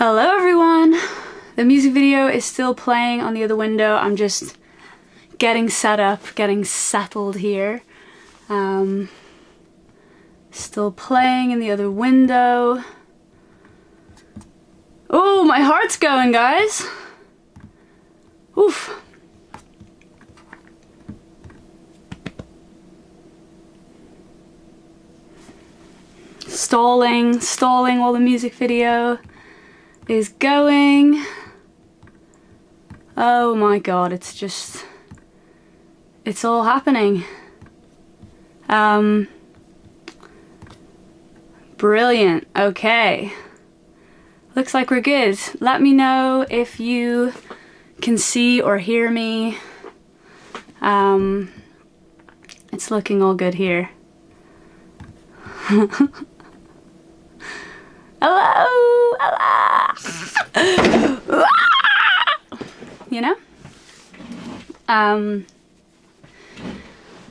Hello everyone! The music video is still playing on the other window. I'm just getting set up, getting settled here. Still playing in the other window. Oh, my heart's going, guys! Oof. Stalling while the music video is going. Oh my god, it's all happening. Brilliant. Okay. Looks like we're good. Let me know if you can see or hear me. It's looking all good here. Hello! Hello! You know?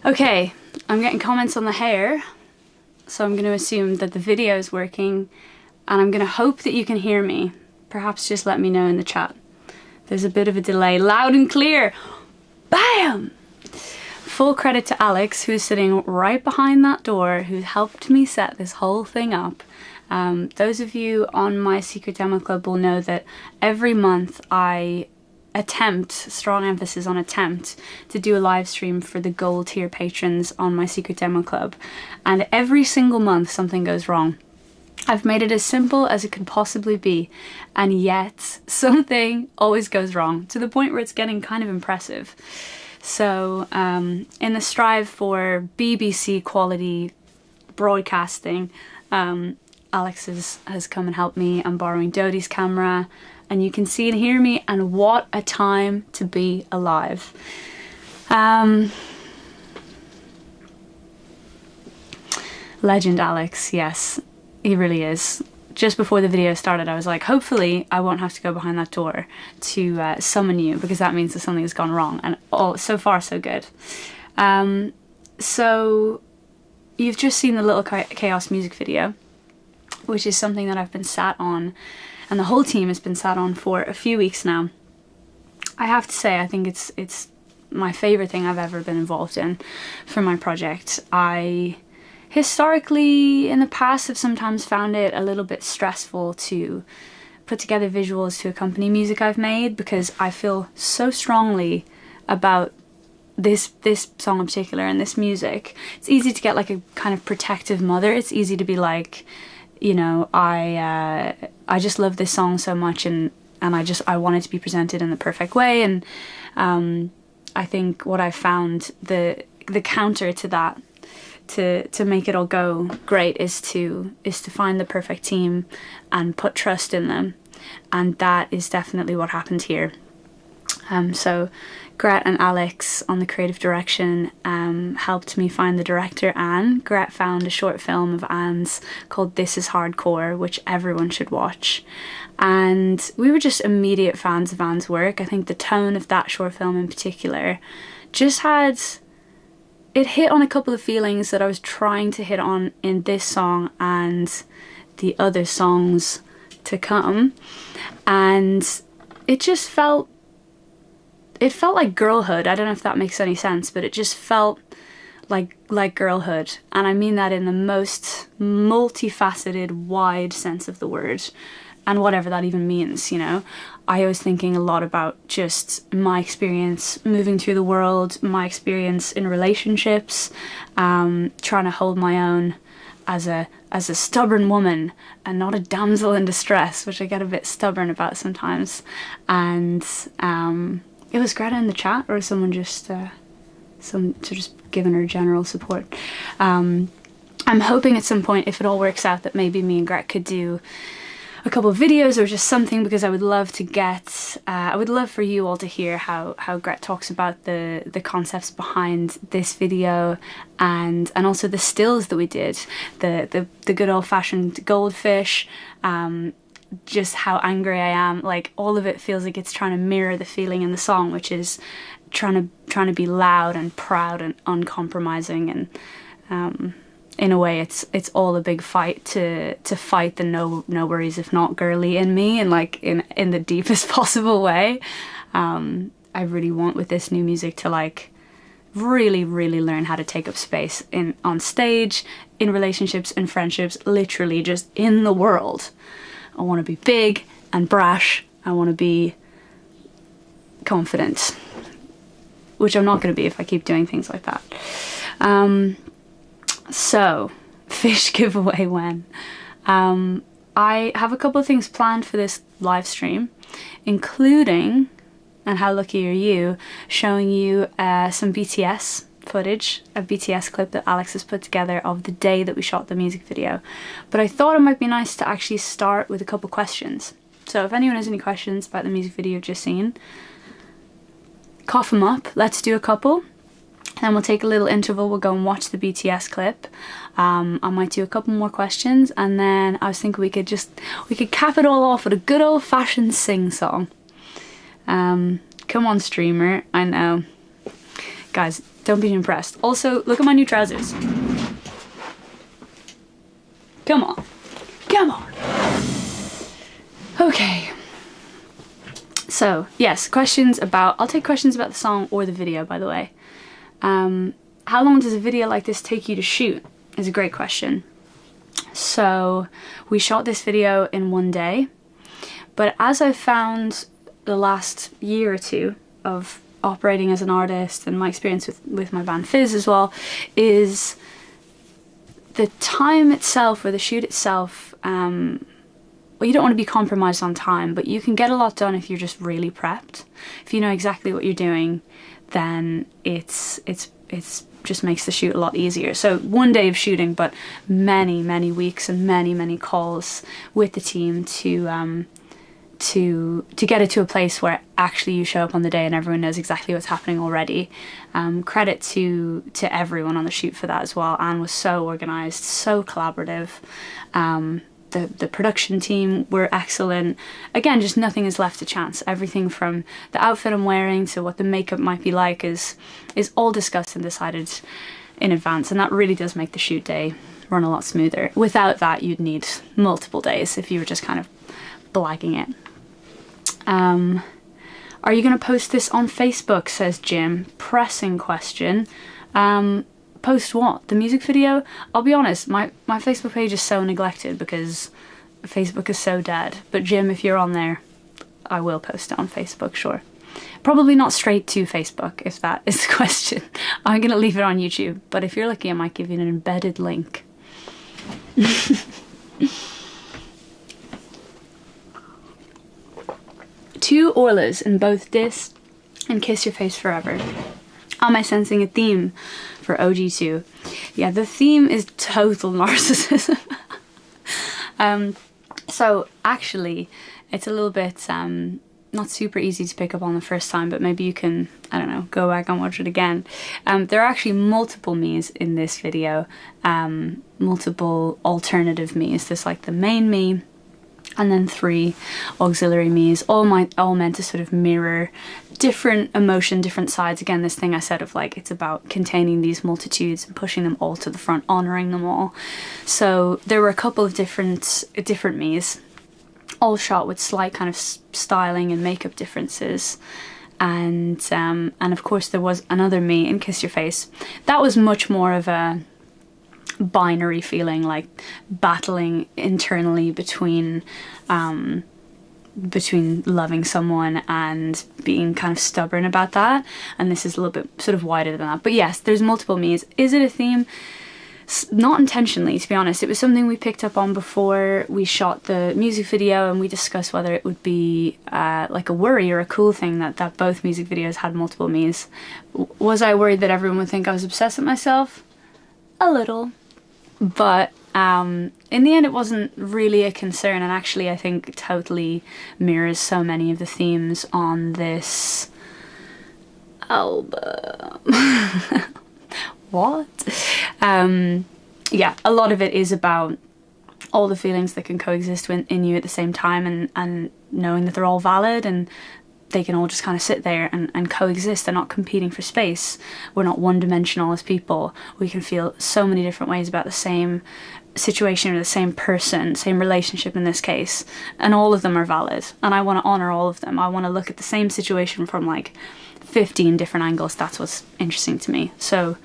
Okay, I'm getting comments on the hair, so I'm going to assume that the video is working, and I'm going to hope that you can hear me. Perhaps just let me know in the chat. There's a bit of a delay. Loud and clear! Bam! Full credit to Alex, who's sitting right behind that door, who helped me set this whole thing up. Those of you on my secret demo club will know that every month I attempt, strong emphasis on attempt, to do a live stream for the gold tier patrons on my secret demo club, and every single month something goes wrong. I've made it as simple as it could possibly be, and yet something always goes wrong, to the point where it's getting kind of impressive. So in the strive for BBC quality broadcasting, Alex has come and helped me. I'm borrowing Dodie's camera, and you can see and hear me, and what a time to be alive. Legend Alex, yes, he really is. Just before the video started, I was like, hopefully I won't have to go behind that door to summon you, because that means that something has gone wrong, and oh, so far so good. So you've just seen the Little Chaos music video, which is something that I've been sat on, and the whole team has been sat on for a few weeks now. I have to say, I think it's my favourite thing I've ever been involved in for my project. I historically, in the past, have sometimes found it a little bit stressful to put together visuals to accompany music I've made, because I feel so strongly about this song in particular and this music. It's easy to get like a kind of protective mother. It's easy to be like, you know, I just love this song so much, and I want it to be presented in the perfect way. And I think what I found, the counter to that, to make it all go great, is to find the perfect team and put trust in them, and that is definitely what happened here. So Gret and Alex on the creative direction helped me find the director, Anne. Gret found a short film of Anne's called This Is Hardcore, which everyone should watch. And we were just immediate fans of Anne's work. I think the tone of that short film in particular just it hit on a couple of feelings that I was trying to hit on in this song and the other songs to come. And it just felt like girlhood. I don't know if that makes any sense, but it just felt like girlhood. And I mean that in the most multifaceted, wide sense of the word, and whatever that even means, you know. I was thinking a lot about just my experience moving through the world, my experience in relationships, trying to hold my own as a stubborn woman and not a damsel in distress, which I get a bit stubborn about sometimes. And it was Greta in the chat, or someone just just giving her general support. I'm hoping at some point, if it all works out, that maybe me and Gret could do a couple of videos or just something, because I would love to get, I would love for you all to hear how Gret talks about the concepts behind this video, and also the stills that we did, the good old-fashioned goldfish, just how angry I am. Like, all of it feels like it's trying to mirror the feeling in the song, which is trying to be loud and proud and uncompromising, and in a way it's all a big fight to fight the no worries if not girly in me, and like in the deepest possible way. I really want with this new music to like really learn how to take up space on stage, in relationships, in friendships, literally just in the world. I want to be big and brash. I want to be confident, which I'm not going to be if I keep doing things like that. So, fish giveaway when? I have a couple of things planned for this live stream, including, and how lucky are you, showing you some BTS footage, a BTS clip that Alex has put together of the day that we shot the music video. But I thought it might be nice to actually start with a couple questions. So if anyone has any questions about the music video you've just seen, cough them up. Let's do a couple. Then we'll take a little interval, we'll go and watch the BTS clip. I might do a couple more questions, and then I was thinking we could cap it all off with a good old-fashioned sing-song. Come on, streamer, I know. Guys, don't be impressed. Also, look at my new trousers. Come on. Come on. Okay. So, yes, questions about... I'll take questions about the song or the video, by the way. How long does a video like this take you to shoot? Is a great question. So, we shot this video in one day. But as I've found the last year or two of operating as an artist, and my experience with my band Fizz as well, is the time itself, or the shoot itself, well, you don't want to be compromised on time, but you can get a lot done if you're just really prepped. If you know exactly what you're doing, then it's just makes the shoot a lot easier. So one day of shooting, but many weeks and many calls with the team to get it to a place where actually you show up on the day and everyone knows exactly what's happening already. Credit to everyone on the shoot for that as well. Anne was so organised, so collaborative. The production team were excellent. Again, just nothing is left to chance. Everything from the outfit I'm wearing to what the makeup might be like is all discussed and decided in advance, and that really does make the shoot day run a lot smoother. Without that, you'd need multiple days if you were just kind of blagging it. Are you going to post this on Facebook, says Jim. Pressing question. Post what? The music video? I'll be honest, my Facebook page is so neglected because Facebook is so dead. But Jim, if you're on there, I will post it on Facebook, sure. Probably not straight to Facebook, if that is the question. I'm going to leave it on YouTube, but if you're lucky, I might give you an embedded link. Two Orlas in both Dis and Kiss Your Face Forever. Am I sensing a theme for OG2? Yeah, the theme is total narcissism. So actually, it's a little bit not super easy to pick up on the first time, but maybe you can, I don't know, go back and watch it again. There are actually multiple me's in this video, multiple alternative me's. There's like the main me, and then 3 auxiliary me's, all meant to sort of mirror different emotion, different sides. Again, this thing I said of like, it's about containing these multitudes and pushing them all to the front, honouring them all. So there were a couple of different me's, all shot with slight kind of styling and makeup differences. And of course there was another me in Kiss Your Face. That was much more of a binary feeling, like battling internally between loving someone and being kind of stubborn about that, and this is a little bit sort of wider than that. But yes, there's multiple me's. Is it a theme? Not intentionally, to be honest. It was something we picked up on before we shot the music video, and we discussed whether it would be like a worry or a cool thing that both music videos had multiple me's. Was I worried that everyone would think I was obsessed with myself? A little. But in the end it wasn't really a concern, and actually I think totally mirrors so many of the themes on this album. What? Yeah, a lot of it is about all the feelings that can coexist in you at the same time, and knowing that they're all valid, and they can all just kind of sit there and coexist. They're not competing for space. We're not one-dimensional as people. We can feel so many different ways about the same situation or the same person, same relationship in this case, and all of them are valid, and I want to honor all of them. I want to look at the same situation from like 15 different angles. That's what's interesting to me. So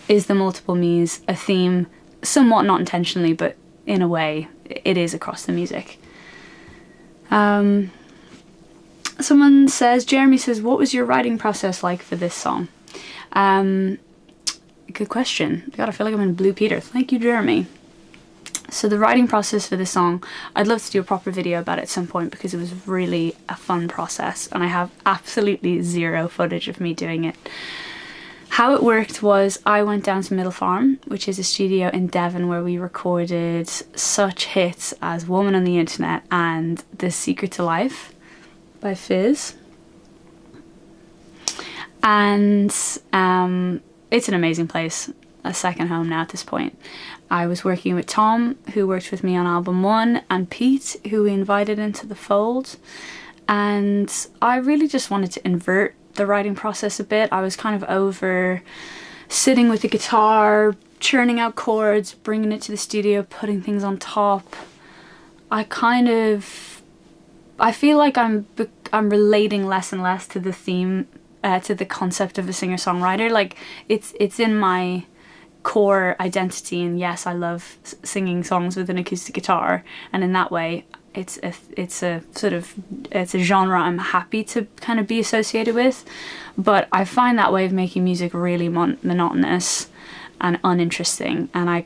is the multiple me's a theme? Somewhat, not intentionally, but in a way it is across the music. Someone says, Jeremy says, what was your writing process like for this song? Good question. God, I feel like I'm in Blue Peter. Thank you, Jeremy. So the writing process for this song, I'd love to do a proper video about it at some point because it was really a fun process and I have absolutely zero footage of me doing it. How it worked was I went down to Middle Farm, which is a studio in Devon where we recorded such hits as Woman on the Internet and The Secret to Life by Fizz. And it's an amazing place, a second home now at this point. I was working with Tom, who worked with me on album 1, and Pete, who we invited into the fold. And I really just wanted to invert the writing process a bit. I was kind of over sitting with the guitar, churning out chords, bringing it to the studio, putting things on top. I feel like I'm relating less and less to the theme, to the concept of a singer-songwriter. Like it's in my core identity, and yes, I love singing songs with an acoustic guitar, and in that way it's a genre I'm happy to kind of be associated with. But I find that way of making music really monotonous and uninteresting, and I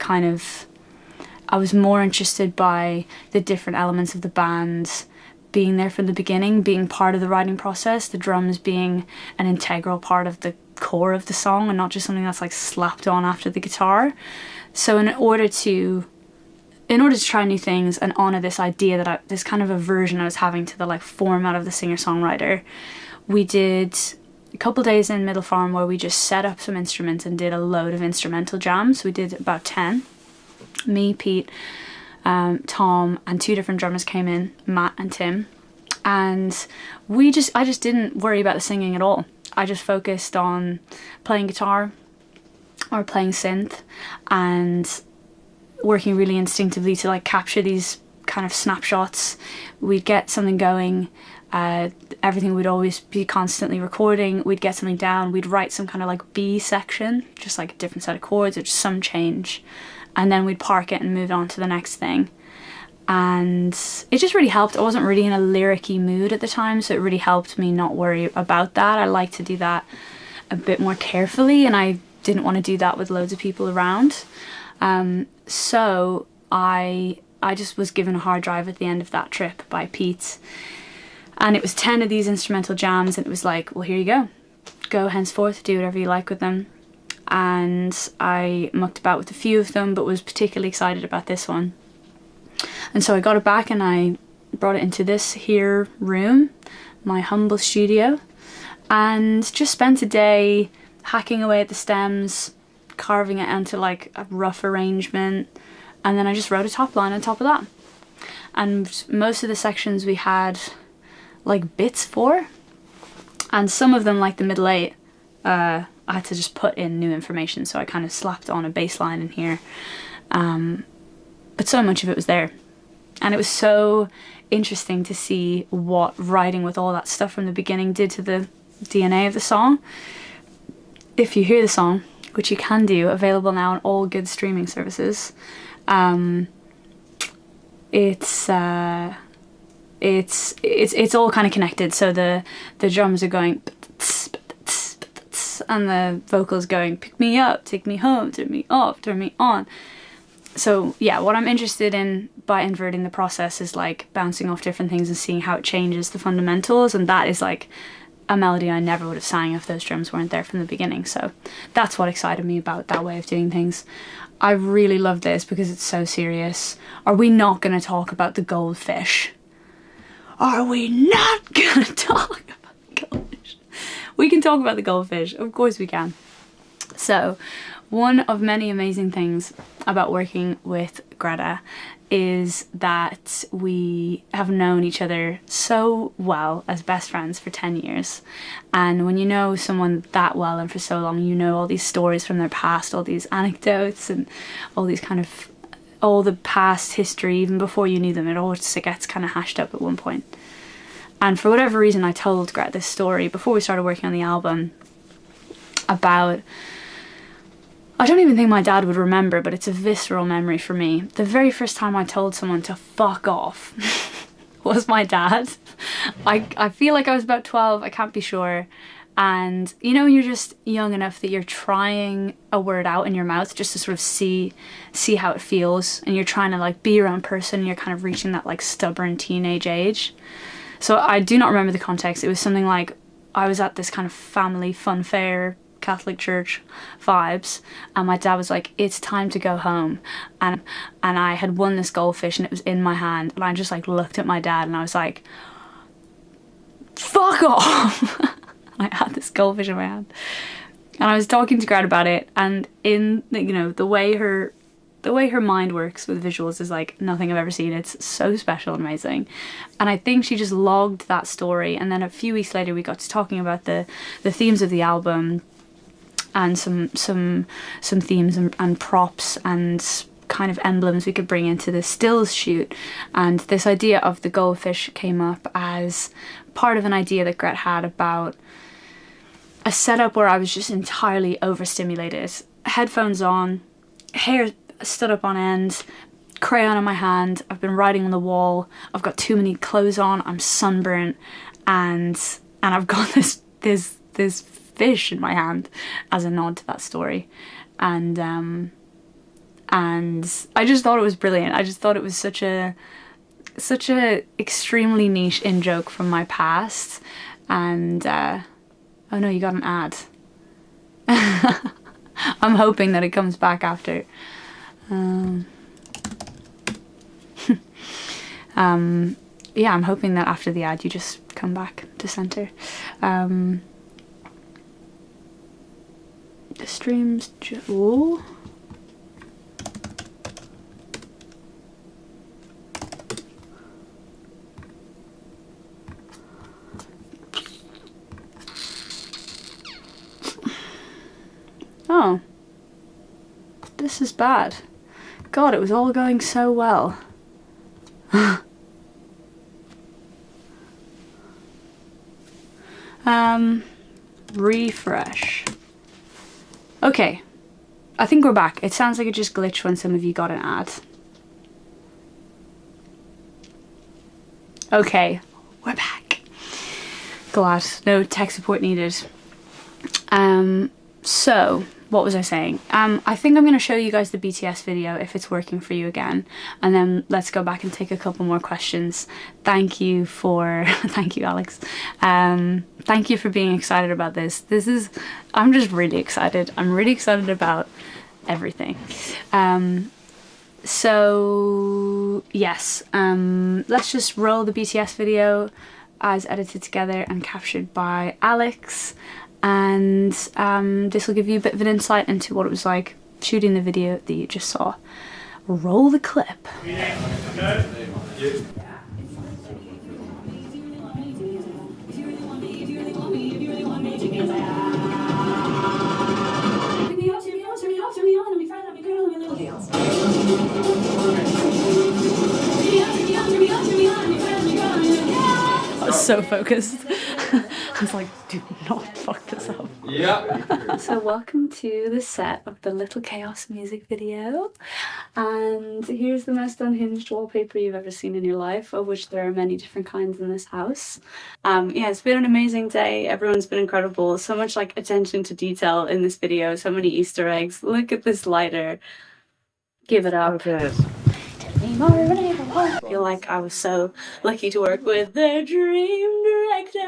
was more interested by the different elements of the band being there from the beginning, being part of the writing process, the drums being an integral part of the core of the song and not just something that's like slapped on after the guitar. So in order to try new things and honor this idea that this kind of aversion I was having to the like format of the singer-songwriter, we did a couple days in Middle Farm where we just set up some instruments and did a load of instrumental jams. We did about 10. Me, Pete, Tom, and 2 different drummers came in, Matt and Tim, and I just didn't worry about the singing at all. I just focused on playing guitar or playing synth and working really instinctively to like capture these kind of snapshots. We'd get something going, everything would always be constantly recording, we'd get something down, we'd write some kind of like B section, just like a different set of chords or just some change, and then we'd park it and move on to the next thing. And it just really helped. I wasn't really in a lyric-y mood at the time, so it really helped me not worry about that. I like to do that a bit more carefully, and I didn't want to do that with loads of people around. So I just was given a hard drive at the end of that trip by Pete, and it was 10 of these instrumental jams, and it was like, well, here you go henceforth, do whatever you like with them. And I mucked about with a few of them, but was particularly excited about this one. And so I got it back and I brought it into this here room, my humble studio, and just spent a day hacking away at the stems, carving it into like a rough arrangement, and then I just wrote a top line on top of that. And most of the sections we had like bits for, and some of them, like the middle 8, I had to just put in new information, so I kind of slapped on a bass line in here. But so much of it was there. And it was so interesting to see what writing with all that stuff from the beginning did to the DNA of the song. If you hear the song, which you can do, available now on all good streaming services, it's all kind of connected. So the drums are going and the vocals going, pick me up, take me home, turn me off, turn me on. So yeah, what I'm interested in by inverting the process is like bouncing off different things and seeing how it changes the fundamentals, and that is like a melody I never would have sang if those drums weren't there from the beginning. So that's what excited me about that way of doing things. I really love this because it's so serious. Are we not going to talk about the goldfish? Are we not going to talk about the goldfish? We can talk about the goldfish, of course we can. So, one of many amazing things about working with Greta is that we have known each other so well as best friends for 10 years. And when you know someone that well and for so long, you know all these stories from their past, all these anecdotes and all these kind of, all the past history, even before you knew them, it all just gets kind of hashed up at one point. And for whatever reason, I told Greta this story before we started working on the album about, I don't even think my dad would remember, but it's a visceral memory for me. The very first time I told someone to fuck off was my dad. I feel like I was about 12, I can't be sure. And you know, you're just young enough that you're trying a word out in your mouth just to sort of see how it feels. And you're trying to like be your own person, and you're kind of reaching that like stubborn teenage age. So I do not remember the context. It was something like I was at this kind of family fun fair, Catholic church vibes, and my dad was like, it's time to go home, and I had won this goldfish and it was in my hand, and I just like looked at my dad and I was like, fuck off. I had this goldfish in my hand and I was talking to Grant about it, and in, you know, the way her mind works with visuals is like nothing I've ever seen. It's so special and amazing. And I think she just logged that story, and then a few weeks later we got to talking about the themes of the album and some themes and props and kind of emblems we could bring into the stills shoot. And this idea of the goldfish came up as part of an idea that Gret had about a setup where I was just entirely overstimulated. Headphones on, hair stood up on end, crayon in my hand, I've been writing on the wall, I've got too many clothes on, I'm sunburnt, and I've got this fish in my hand as a nod to that story. And I just thought it was brilliant. I just thought it was such a extremely niche in-joke from my past. And oh no, you got an ad. I'm hoping that it comes back after. Yeah, I'm hoping that after the ad you just come back to center. The stream's ooh. Oh, this is bad. God, it was all going so well. Refresh. Okay, I think we're back. It sounds like it just glitched when some of you got an ad. Okay, we're back. Glad, no tech support needed. So, what was I saying? I think I'm going to show you guys the BTS video if it's working for you again, and then let's go back and take a couple more questions. Thank you for, thank you Alex. Thank you for being excited about this. I'm just really excited. I'm really excited about everything. So yes, let's just roll the BTS video as edited together and captured by Alex. And this will give you a bit of an insight into what it was like shooting the video that you just saw. Roll the clip. I was so focused. I was like, do not fuck this up. Yeah. So welcome to the set of the Little Chaos music video. And here's the most unhinged wallpaper you've ever seen in your life, of which there are many different kinds in this house. Yeah, it's been an amazing day. Everyone's been incredible. So much like attention to detail in this video. So many Easter eggs. Look at this lighter. Give it up. Okay. I feel like I was so lucky to work with the dream director.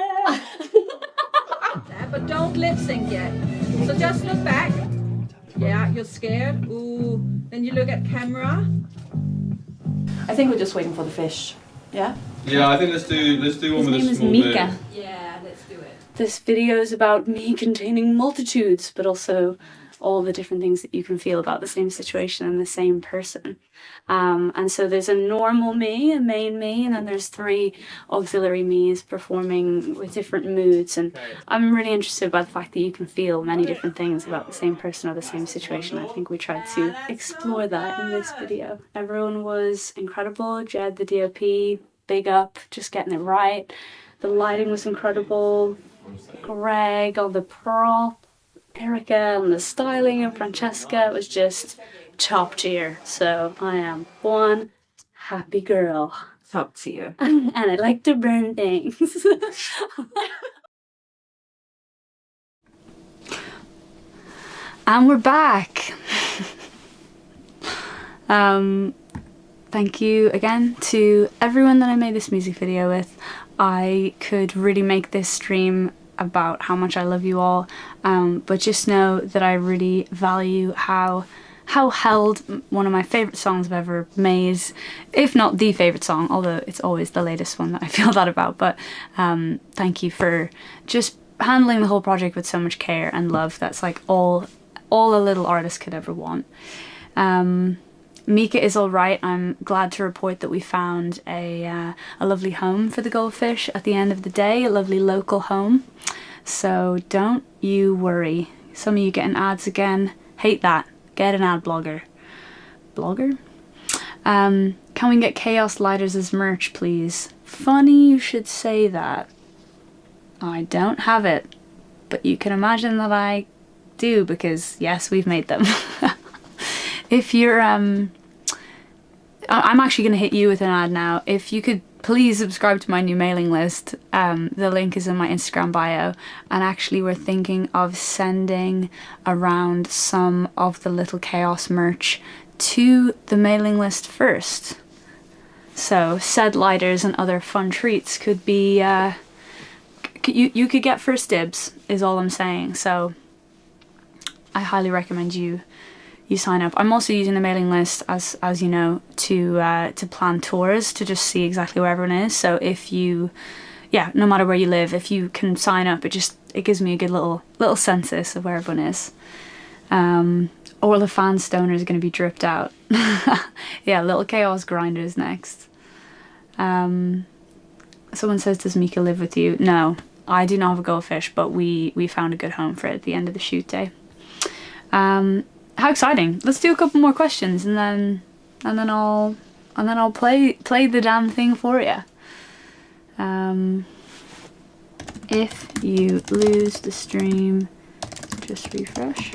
But don't lip sync yet. So just look back. Yeah, you're scared. Ooh. Then you look at camera. I think we're just waiting for the fish. Yeah? Yeah, I think let's do one with a small Mika. bit. Yeah, let's do it. This video is about me containing multitudes, but also all the different things that you can feel about the same situation and the same person. And so there's a normal me, a main me, and then there's 3 auxiliary me's performing with different moods. And I'm really interested by the fact that you can feel many different things about the same person or the same situation. I think we tried to explore that in this video. Everyone was incredible. Jed, the DOP, big up, just getting it right. The lighting was incredible. Greg on the prop, Erica on the styling, and Francesca was just top tier. So I am one happy girl. Top tier. And I like to burn things. And we're back. Thank you again to everyone that I made this music video with. I could really make this stream about how much I love you all, but just know that I really value how held one of my favourite songs I've ever made, if not the favourite song, although it's always the latest one that I feel that about. But thank you for just handling the whole project with so much care and love. That's like all a little artist could ever want. Mika is alright. I'm glad to report that we found a lovely home for the goldfish at the end of the day, a lovely local home. So don't you worry. Some of you getting ads again. Hate that. Get an ad blogger. Blogger? Can we get Chaos Lighters as merch, please? Funny you should say that. I don't have it, but you can imagine that I do, because yes, we've made them. If you're I'm actually going to hit you with an ad now. If you could please subscribe to my new mailing list. The link is in my Instagram bio, and actually we're thinking of sending around some of the Little Chaos merch to the mailing list first. So said lighters and other fun treats could be you could get first dibs, is all I'm saying. So I highly recommend you sign up. I'm also using the mailing list, as you know, to plan tours, to just see exactly where everyone is. So if you, no matter where you live, if you can sign up, it gives me a good little census of where everyone is. All the fan stoners are going to be dripped out. Yeah, Little Chaos Grinders next. Someone says, does Mika live with you? No, I do not have a goldfish, but we found a good home for it at the end of the shoot day. How exciting! Let's do a couple more questions, and then I'll play the damn thing for you. If you lose the stream, just refresh.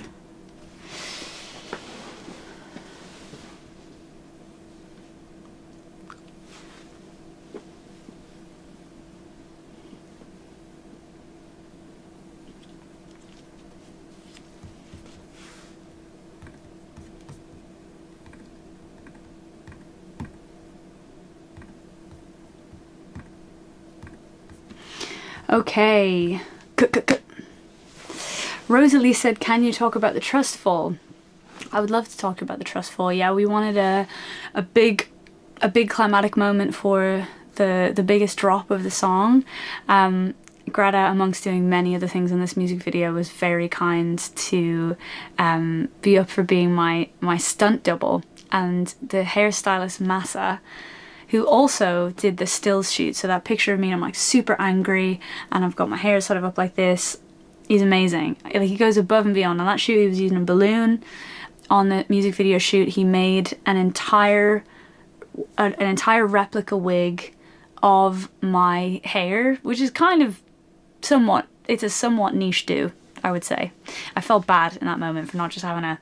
Okay. Rosalie said, can you talk about the trust fall? I would love to talk about the trust fall. Yeah, we wanted a big climatic moment for the biggest drop of the song. Greta, amongst doing many other things in this music video, was very kind to be up for being my stunt double, and the hairstylist Massa, who also did the stills shoot. So that picture of me, I'm like super angry and I've got my hair sort of up like this. He's amazing. Like, he goes above and beyond. On that shoot, he was using a balloon. On the music video shoot, he made an entire replica wig of my hair, which is kind of it's a somewhat niche do, I would say. I felt bad in that moment for not just having a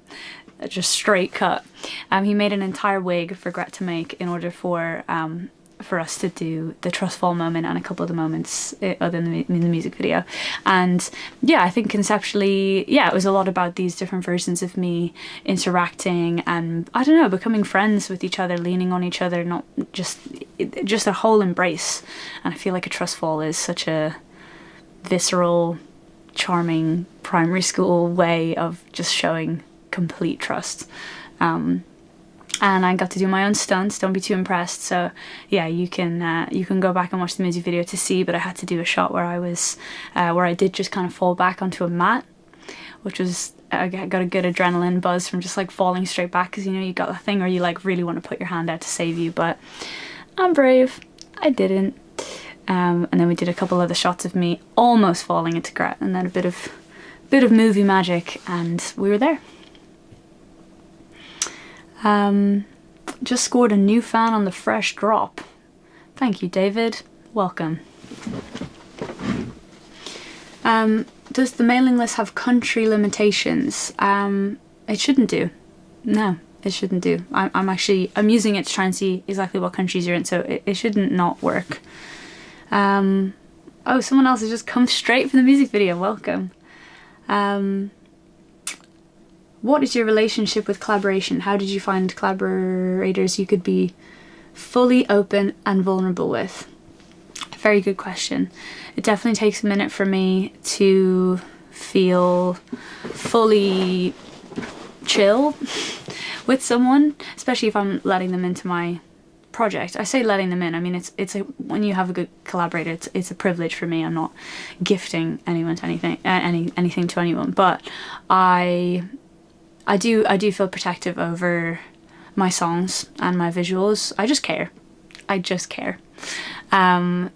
just straight cut. He made an entire wig for Gret to make in order for us to do the trust fall moment and a couple of the moments other than in the music video. And yeah, I think conceptually, it was a lot about these different versions of me interacting and, I don't know, becoming friends with each other, leaning on each other, not just a whole embrace. And I feel like a trust fall is such a visceral, charming primary school way of just showing complete trust. And I got to do my own stunts. Don't be too impressed. So yeah, you can go back and watch the music video to see, but I had to do a shot where I did just kind of fall back onto a mat which was, I got a good adrenaline buzz from just like falling straight back, because you know you got the thing where you like really want to put your hand out to save you, but I'm brave, I didn't. And then we did a couple other shots of me almost falling into Gret, and then a bit of movie magic, and we were there. Just scored a new fan on the fresh drop. Thank you, David. Welcome. Does the mailing list have country limitations? It shouldn't do. No, it shouldn't do. I'm using it to try and see exactly what countries you're in, so it shouldn't not work. Oh, someone else has just come straight from the music video. Welcome. What is your relationship with collaboration? How did you find collaborators you could be fully open and vulnerable with? Very good question. It definitely takes a minute for me to feel fully chill with someone, especially if I'm letting them into my project. I say letting them in, I mean when you have a good collaborator, it's a privilege for me. I'm not gifting anyone to anything to anyone, but I do feel protective over my songs and my visuals. I just care.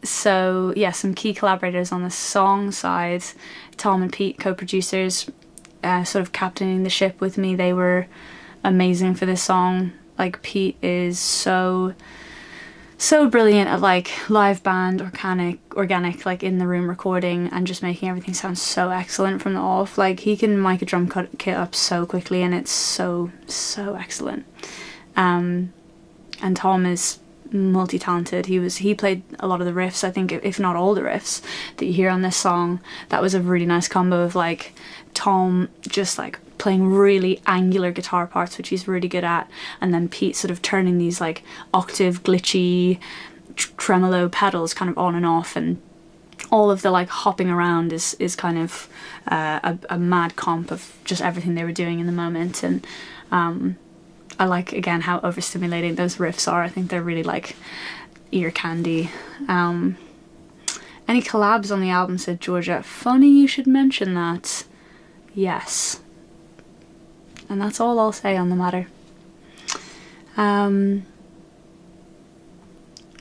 So yeah, some key collaborators on the song side, Tom and Pete, co-producers, sort of captaining the ship with me. They were amazing for this song. Like, Pete is so brilliant at like live band, organic, like in the room recording, and just making everything sound so excellent from the off. Like, he can mic a drum kit up so quickly, and it's so excellent. And Tom is multi-talented. He played a lot of the riffs, I think, if not all the riffs that you hear on this song. That was a really nice combo of like Tom just like playing really angular guitar parts, which he's really good at, and then Pete sort of turning these like octave glitchy tremolo pedals kind of on and off, and all of the like hopping around is kind of a mad comp of just everything they were doing in the moment. And I like, again, how overstimulating those riffs are. I think they're really like ear candy. Any collabs on the album, said Georgia. Funny you should mention that. Yes. And that's all I'll say on the matter.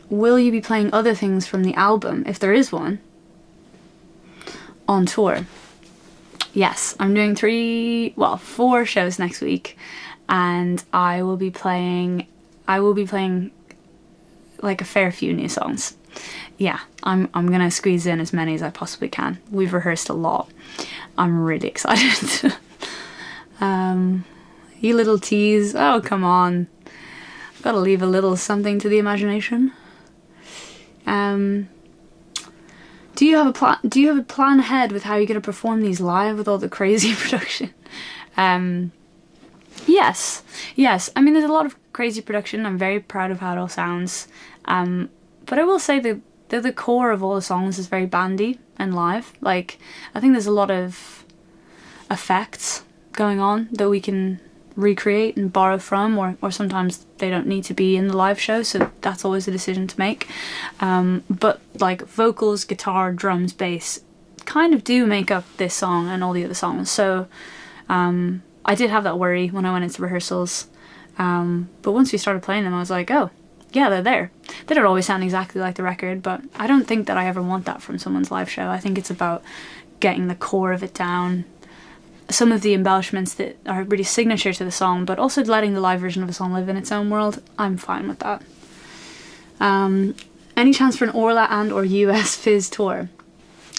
Will you be playing other things from the album, if there is one, on tour? Yes, I'm doing 4 shows next week, and I will be playing like a fair few new songs. Yeah, I'm gonna squeeze in as many as I possibly can. We've rehearsed a lot. I'm really excited. You little tease. Oh, come on. I've got to leave a little something to the imagination. Do you have a plan ahead with how you're going to perform these live with all the crazy production? Yes. I mean, there's a lot of crazy production. I'm very proud of how it all sounds. But I will say the core of all the songs is very bandy and live. Like, I think there's a lot of effects going on that we can recreate and borrow from, or sometimes they don't need to be in the live show, so that's always a decision to make. But like vocals, guitar, drums, bass kind of do make up this song and all the other songs. So I did have that worry when I went into rehearsals, but once we started playing them, I was like, oh yeah, they're there. They don't always sound exactly like the record, but I don't think that I ever want that from someone's live show. I think it's about getting the core of it down, some of the embellishments that are really signature to the song, but also letting the live version of a song live in its own world. I'm fine with that. Any chance for an Orla and or US Fizz tour?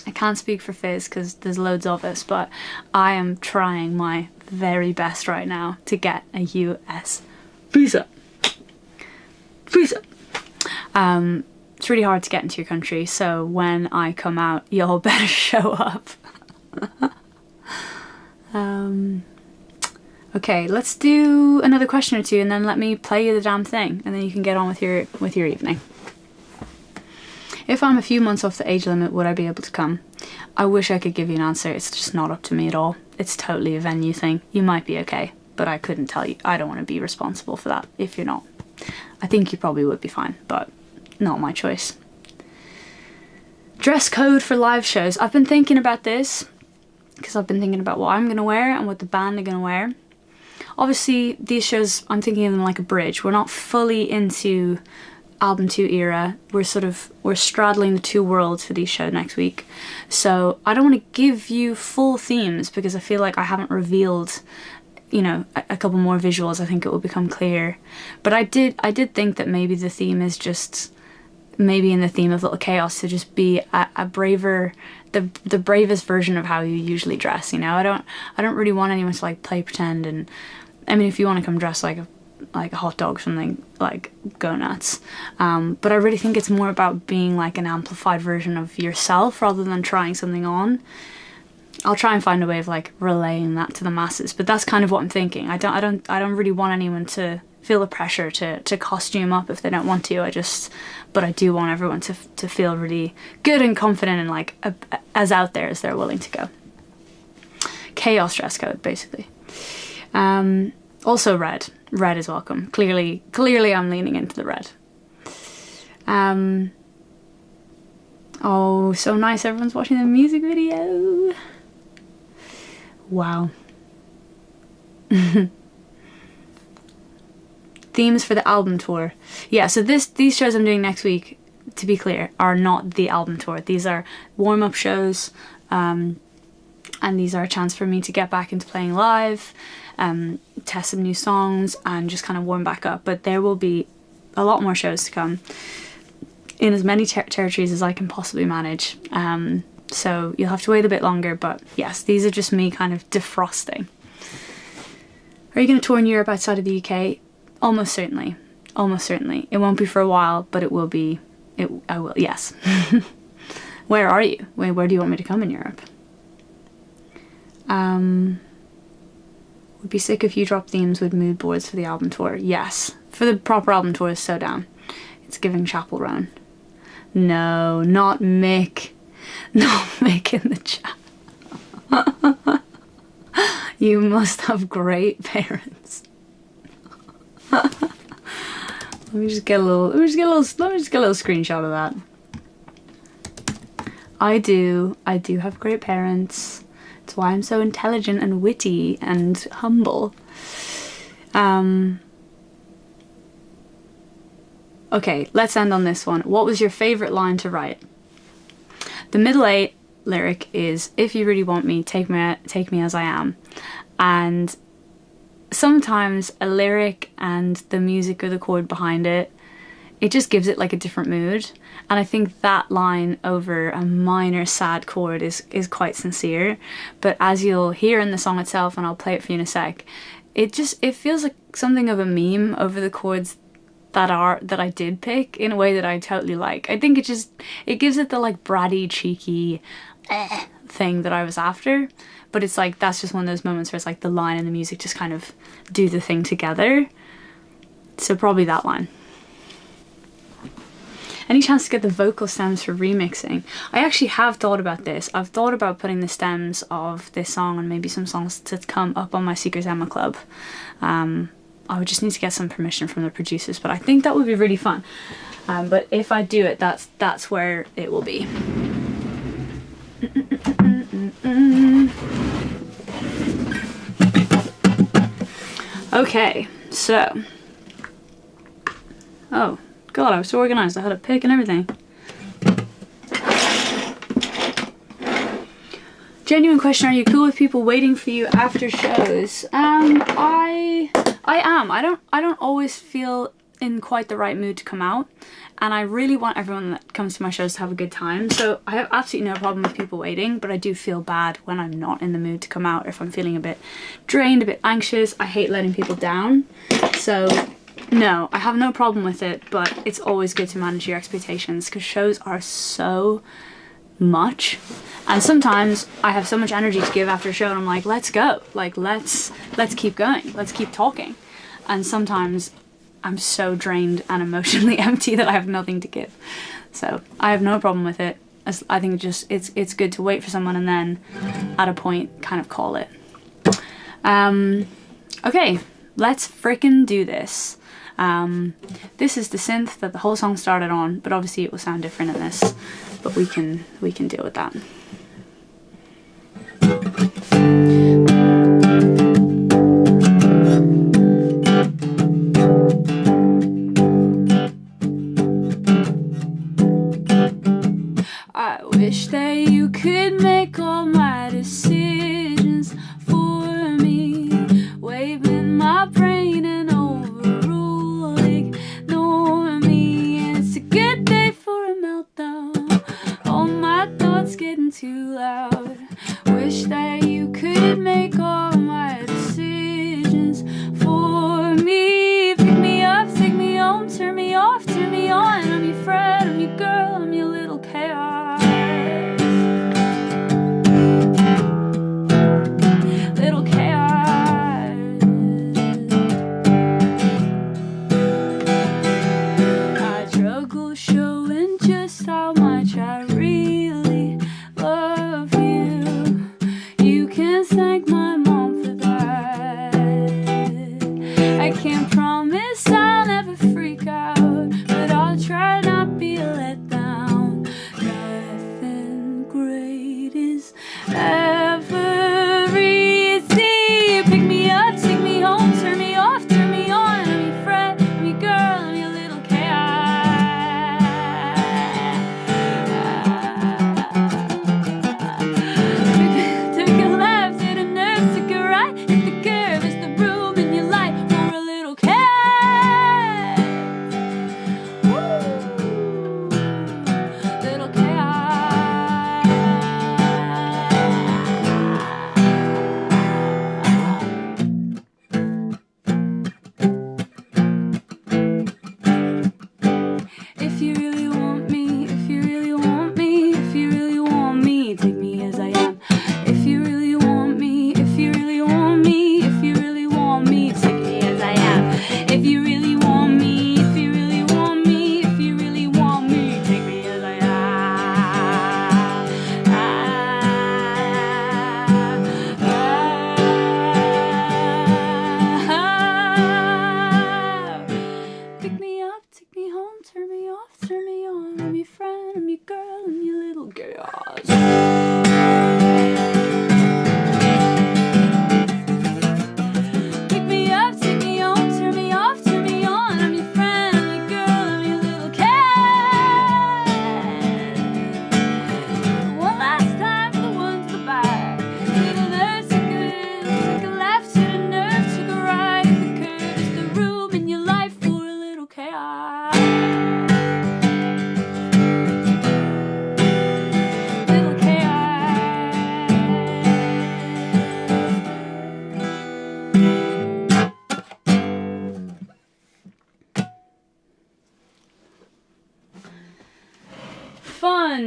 I can't speak for Fizz because there's loads of us, but I am trying my very best right now to get a US visa. It's really hard to get into your country, so when I come out, y'all better show up. Okay, let's do another question or two, and then let me play you the damn thing, and then you can get on with your evening. If I'm a few months off the age limit, would I be able to come? I wish I could give you an answer. It's just not up to me at all. It's totally a venue thing. You might be okay, but I couldn't tell you. I don't want to be responsible for that if you're not. I think you probably would be fine, but not my choice. Dress code for live shows. I've been thinking about this. because I've been thinking about what I'm gonna wear and what the band are gonna wear. Obviously, these shows, I'm thinking of them like a bridge. We're not fully into album 2 era. We're straddling the two worlds for these shows next week. So I don't want to give you full themes because I feel like I haven't revealed, you know, a couple more visuals. I think it will become clear. But I did think that maybe the theme is just, maybe in the theme of Little Chaos, to just be a braver, the bravest version of how you usually dress, you know? I don't really want anyone to like play pretend, and I mean, if you want to come dress like a hot dog or something, like, go nuts. But I really think it's more about being like an amplified version of yourself rather than trying something on. I'll try and find a way of like relaying that to the masses, but that's kind of what I'm thinking. I don't really want anyone to feel the pressure to costume up if they don't want to. But I do want everyone to feel really good and confident and like as out there as they're willing to go. Chaos dress code, basically. Also red. Red is welcome. Clearly I'm leaning into the red. Oh, so nice. Everyone's watching the music video. Wow. Themes for the album tour. Yeah, so these shows I'm doing next week, to be clear, are not the album tour. These are warm-up shows, and these are a chance for me to get back into playing live, test some new songs, and just kind of warm back up. But there will be a lot more shows to come in as many territories as I can possibly manage. So you'll have to wait a bit longer, but yes, these are just me kind of defrosting. Are you going to tour in Europe outside of the UK? Almost certainly. Almost certainly. It won't be for a while, but it will be. I will, yes. Where are you? Where do you want me to come in Europe? Would be sick if you drop themes with mood boards for the album tour. Yes. For the proper album tour is so down. It's giving Chapel Roan. No, not Mick. Not Mick in the chat. You must have great parents. Let me just get a little screenshot of that. I do have great parents. It's why I'm so intelligent and witty and humble. Okay, let's end on this one. What was your favourite line to write? The middle 8 lyric is, if you really want me, take me as I am. And sometimes a lyric and the music or the chord behind it, it just gives it like a different mood. And I think that line over a minor sad chord is quite sincere. But as you'll hear in the song itself, and I'll play it for you in a sec, it feels like something of a meme over the chords that I did pick in a way that I totally like. I think it gives it the like bratty, cheeky thing that I was after. But it's like, that's just one of those moments where it's like the line and the music just kind of do the thing together. So probably that line. Any chance to get the vocal stems for remixing? I actually have thought about this. I've thought about putting the stems of this song and maybe some songs to come up on my Secret Emma Club. I would just need to get some permission from the producers, but I think that would be really fun. But if I do it, that's where it will be. Okay, so. Oh, God, I was so organized. I had a pick and everything. Genuine question, are you cool with people waiting for you after shows? I am. I don't always feel in quite the right mood to come out, and I really want everyone that comes to my shows to have a good time, so I have absolutely no problem with people waiting, but I do feel bad when I'm not in the mood to come out, if I'm feeling a bit drained, a bit anxious. I hate letting people down, so no, I have no problem with it, but it's always good to manage your expectations because shows are so much, and sometimes I have so much energy to give after a show and I'm like, let's go, like let's keep going, let's keep talking, and sometimes I'm so drained and emotionally empty that I have nothing to give. So I have no problem with it. I think it's good to wait for someone and then at a point kind of call it. Okay, let's frickin' do this. This is the synth that the whole song started on, but obviously it will sound different in this, but we can deal with that.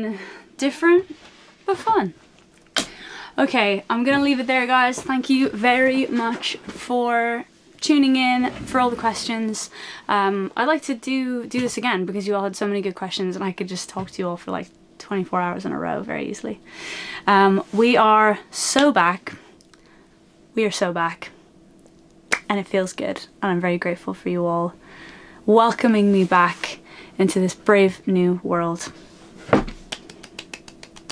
fun. Different, but fun. Okay, I'm gonna leave it there, guys. Thank you very much for tuning in, for all the questions. I'd like to do this again because you all had so many good questions and I could just talk to you all for like 24 hours in a row very easily. We are so back. We are so back. And it feels good. And I'm very grateful for you all welcoming me back into this brave new world.